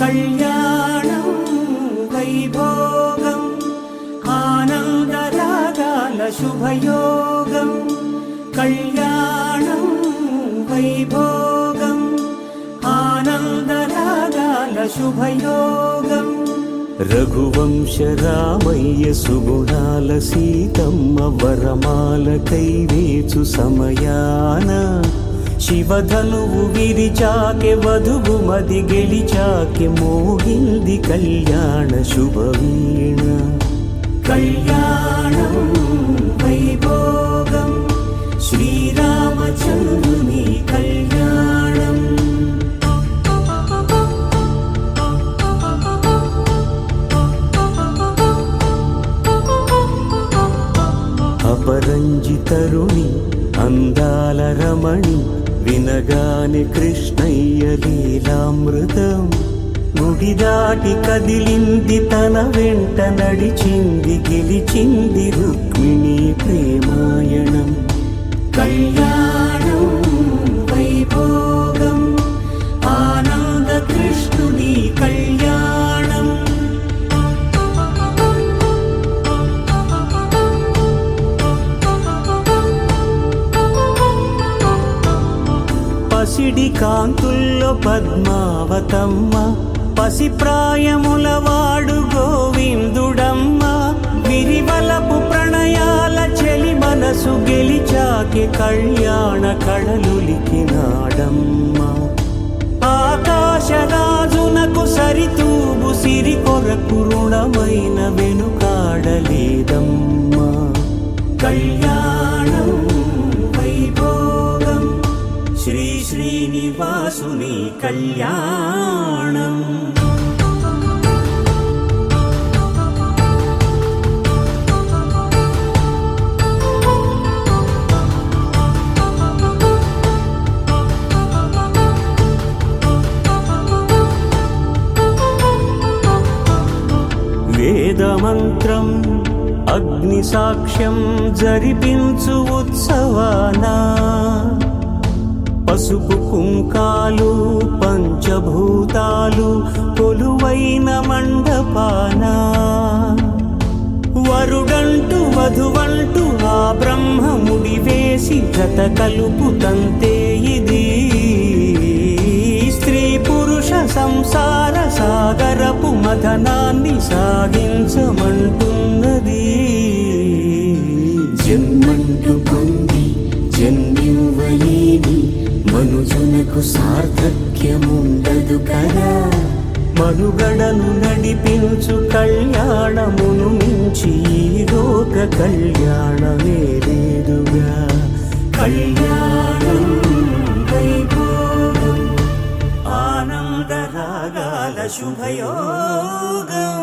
కళ్యాణం వైభోగం ఆనందరాగాల శుభయోగం కళ్యాణం వైభోగం ఆనందరాగాల శుభయోగం రఘువంశ రామయ్య సుగుణాల సీతమ్మ వరమాల కైవేచు సమయాన శివధనువు విరిచాకె వధువు మది గెలిచాకె మోగింది కళ్యాణ శుభవీణ కళ్యాణం వైభోగం శ్రీరామచంద్రుని కళ్యాణం అపరంజి తరుణి అందాల రమణి వినగాని కృష్ణయ్య లీలామృతం గుడి దాటి కదిలింది తన వెంట నడిచింది గెలిచింది రుక్మిణి ప్రేమాయణం కళ్యాణం వైభోగం ఆనంద కృష్ణుని కళ్యాణం పసిడి కాంతుల్లో పద్మావతమ్మ పసిప్రాయముల వాడు గోవిందుడమ్మ విరివలపు ప్రణయాల చెలి మనసు గెలిచాకే కళ్యాణ కళలులికినాడమ్మ ఆకాశరాజునకు సరితూబు సిరి కొరకు రుణమైన వెనుకాడలేదమ్మ కళ్యాణం వైభోగం శ్రీ శ్రీనివాసుని కళ్యాణం వేదమంత్రం అగ్ని సాక్ష్యం జరిపించు ఉత్సవానా పసుపు కుంకాలు పంచభూతాలు కొలువైన మండపాన వరుడంటూ వధువంటూ ఆ బ్రహ్మముడి వేసి జత కలుపుతంతే ఇది స్త్రీ పురుష సంసార సాగరపు మథనాన్ని సాగించమంటున్నది జన్మంటూ పొంది జన్మివ్వలేని మనుజునకు సార్థక్యముండదు కదా మనుగడను నడిపించు కళ్యాణమును మించి లోక కళ్యాణమే లేదుగా కళ్యాణం వైభోగం ఆనందరాగాల శుభయోగం